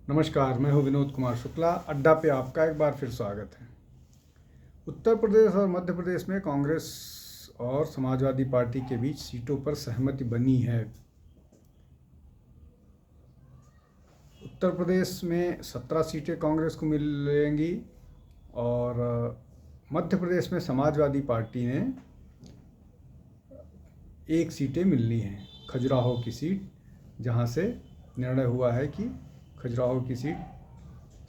नमस्कार, मैं हूं विनोद कुमार शुक्ला। अड्डा पे आपका एक बार फिर स्वागत है। उत्तर प्रदेश और मध्य प्रदेश में कांग्रेस और समाजवादी पार्टी के बीच सीटों पर सहमति बनी है। उत्तर प्रदेश में 17 सीटें कांग्रेस को मिलेंगी और मध्य प्रदेश में समाजवादी पार्टी ने 1 सीटें मिलनी हैं। खजुराहो की सीट, जहां से निर्णय हुआ है कि खजुराहो की सीट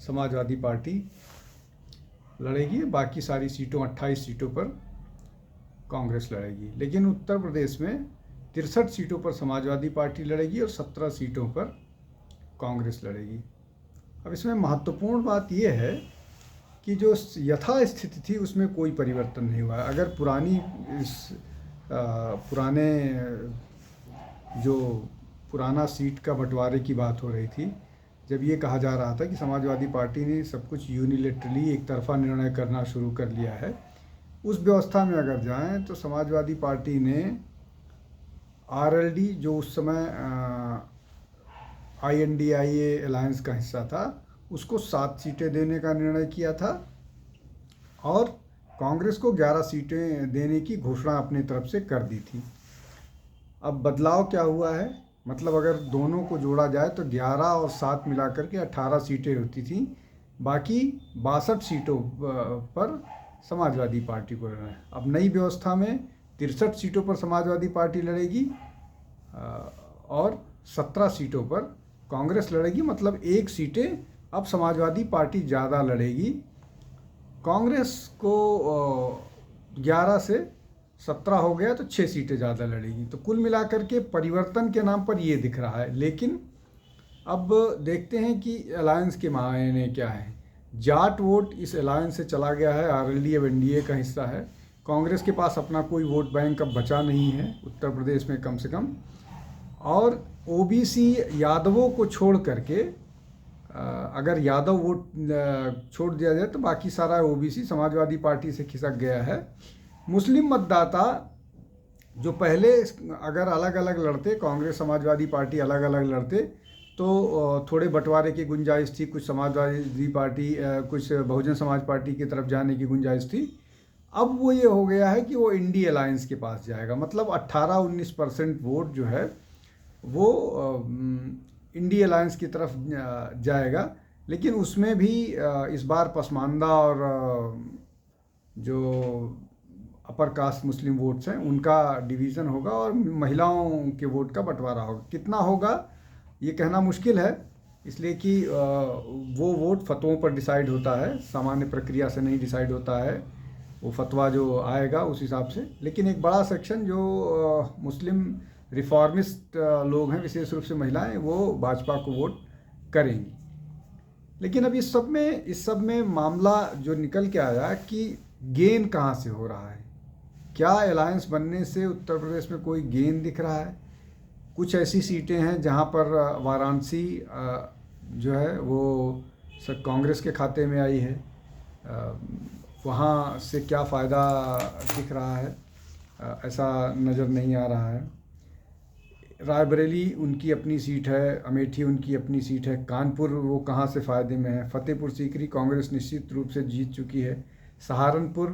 समाजवादी पार्टी लड़ेगी, बाकी सारी सीटों 28 सीटों पर कांग्रेस लड़ेगी। लेकिन उत्तर प्रदेश में 63 सीटों पर समाजवादी पार्टी लड़ेगी और 17 सीटों पर कांग्रेस लड़ेगी। अब इसमें महत्वपूर्ण बात यह है कि जो यथास्थिति थी उसमें कोई परिवर्तन नहीं हुआ है। अगर पुराना सीट का बंटवारे की बात हो रही थी, जब ये कहा जा रहा था कि समाजवादी पार्टी ने सब कुछ यूनिलेटरली एक तरफा निर्णय करना शुरू कर लिया है, उस व्यवस्था में अगर जाएं तो समाजवादी पार्टी ने आरएलडी, जो उस समय INDIA अलायंस का हिस्सा था, उसको 7 सीटें देने का निर्णय किया था और कांग्रेस को 11 सीटें देने की घोषणा अपनी तरफ से कर दी थी। अब बदलाव क्या हुआ है, मतलब अगर दोनों को जोड़ा जाए तो 11 और 7 मिलाकर के 18 सीटें होती थी। बाकी 62 सीटों पर समाजवादी पार्टी को लड़ना है। अब नई व्यवस्था में 63 सीटों पर समाजवादी पार्टी लड़ेगी और 17 सीटों पर कांग्रेस लड़ेगी। मतलब 1 सीटें अब समाजवादी पार्टी ज़्यादा लड़ेगी। कांग्रेस को 11 से 17 हो गया तो 6 सीटें ज़्यादा लड़ेगी। तो कुल मिलाकर के परिवर्तन के नाम पर ये दिख रहा है। लेकिन अब देखते हैं कि अलायंस के मायने क्या है। जाट वोट इस अलायंस से चला गया है। आरएलडी अब एनडीए का हिस्सा है। कांग्रेस के पास अपना कोई वोट बैंक अब बचा नहीं है उत्तर प्रदेश में, कम से कम। और ओबीसी यादवों को छोड़ करके, अगर यादव वोट छोड़ दिया जाए तो बाकी सारा ओबीसी समाजवादी पार्टी से खिसक गया है। मुस्लिम मतदाता जो पहले अगर अलग अलग लड़ते, कांग्रेस समाजवादी पार्टी अलग अलग लड़ते, तो थोड़े बंटवारे की गुंजाइश थी। कुछ समाजवादी पार्टी, कुछ बहुजन समाज पार्टी की तरफ जाने की गुंजाइश थी। अब वो ये हो गया है कि वो इंडी अलायंस के पास जाएगा। मतलब 18-19% वोट जो है वो इंडी अलायंस की तरफ जाएगा। लेकिन उसमें भी इस बार पसमानदा और जो अपर कास्ट मुस्लिम वोट्स हैं उनका डिवीज़न होगा और महिलाओं के वोट का बंटवारा होगा। कितना होगा ये कहना मुश्किल है, इसलिए कि वो वोट फतवों पर डिसाइड होता है, सामान्य प्रक्रिया से नहीं डिसाइड होता है। वो फतवा जो आएगा उस हिसाब से। लेकिन एक बड़ा सेक्शन जो मुस्लिम रिफॉर्मिस्ट लोग हैं, विशेष रूप से महिलाएं, वो भाजपा को वोट करेंगी। लेकिन अब इस सब में मामला जो निकल के आया कि गेन कहाँ से हो रहा है। क्या अलायंस बनने से उत्तर प्रदेश में कोई गेन दिख रहा है? कुछ ऐसी सीटें हैं जहाँ पर वाराणसी जो है वो कांग्रेस के खाते में आई है। वहाँ से क्या फ़ायदा दिख रहा है, ऐसा नज़र नहीं आ रहा है। रायबरेली उनकी अपनी सीट है, अमेठी उनकी अपनी सीट है, कानपुर वो कहाँ से फ़ायदे में है। फतेहपुर सीकरी कांग्रेस निश्चित रूप से जीत चुकी है। सहारनपुर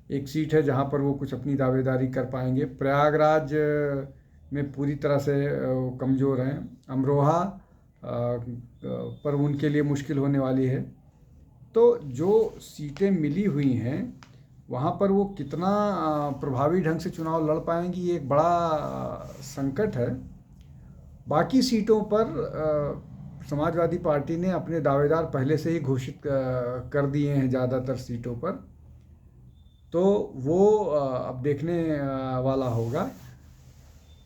एक सीट है जहाँ पर वो कुछ अपनी दावेदारी कर पाएंगे। प्रयागराज में पूरी तरह से कमज़ोर हैं। अमरोहा पर उनके लिए मुश्किल होने वाली है। तो जो सीटें मिली हुई हैं वहाँ पर वो कितना प्रभावी ढंग से चुनाव लड़ पाएंगी, ये एक बड़ा संकट है। बाकी सीटों पर समाजवादी पार्टी ने अपने दावेदार पहले से ही घोषित कर दिए हैं ज़्यादातर सीटों पर। तो वो अब देखने वाला होगा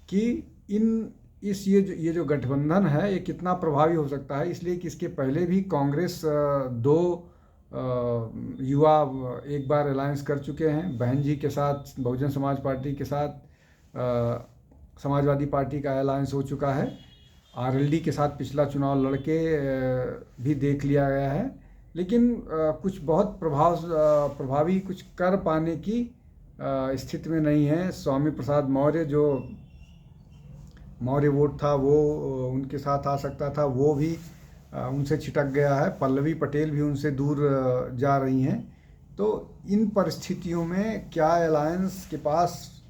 कि ये जो गठबंधन है ये कितना प्रभावी हो सकता है। इसलिए कि इसके पहले भी कांग्रेस 2 युवा एक बार अलायंस कर चुके हैं। बहन जी के साथ बहुजन समाज पार्टी के साथ समाजवादी पार्टी का अलायंस हो चुका है। आरएलडी के साथ पिछला चुनाव लड़के भी देख लिया गया है। लेकिन कुछ बहुत प्रभावी कुछ कर पाने की स्थिति में नहीं है। स्वामी प्रसाद मौर्य जो मौर्य वोट था वो उनके साथ आ सकता था, वो भी उनसे छिटक गया है। पल्लवी पटेल भी उनसे दूर जा रही हैं। तो इन परिस्थितियों में क्या अलायंस के पास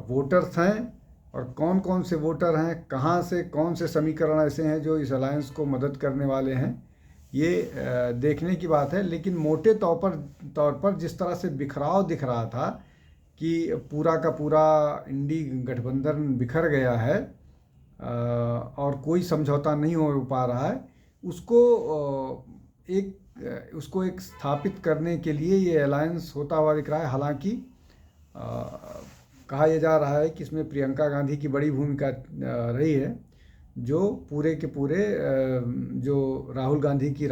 वोटर्स हैं और कौन कौन से वोटर हैं, कहाँ से कौन से समीकरण ऐसे हैं जो इस अलायंस को मदद करने वाले हैं, ये देखने की बात है। लेकिन मोटे तौर पर जिस तरह से बिखराव दिख रहा था कि पूरा का पूरा इंडी गठबंधन बिखर गया है और कोई समझौता नहीं हो पा रहा है, उसको एक स्थापित करने के लिए ये अलायंस होता हुआ दिख रहा है। हालांकि कहा यह जा रहा है कि इसमें प्रियंका गांधी की बड़ी भूमिका रही है, जो पूरे के पूरे जो राहुल गांधी की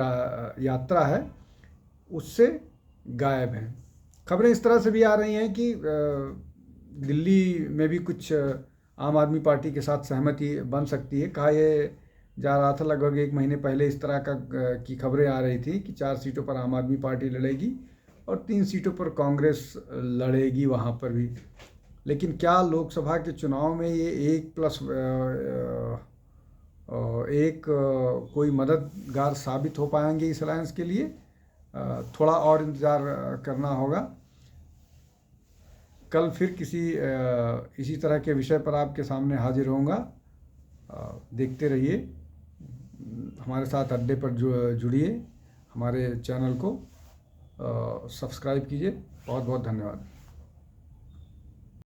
यात्रा है उससे गायब हैं। खबरें इस तरह से भी आ रही हैं कि दिल्ली में भी कुछ आम आदमी पार्टी के साथ सहमति बन सकती है। कहा यह जा रहा था लगभग 1 महीने पहले इस तरह की खबरें आ रही थी कि 4 सीटों पर आम आदमी पार्टी लड़ेगी और 3 सीटों पर कांग्रेस लड़ेगी वहाँ पर भी। लेकिन क्या लोकसभा के चुनाव में ये 1+1 कोई मददगार साबित हो पाएंगे इस अलायंस के लिए? थोड़ा और इंतज़ार करना होगा। कल फिर इसी तरह के विषय पर आपके सामने हाजिर होऊंगा। देखते रहिए, हमारे साथ अड्डे पर जुड़िए, हमारे चैनल को सब्सक्राइब कीजिए। बहुत बहुत धन्यवाद।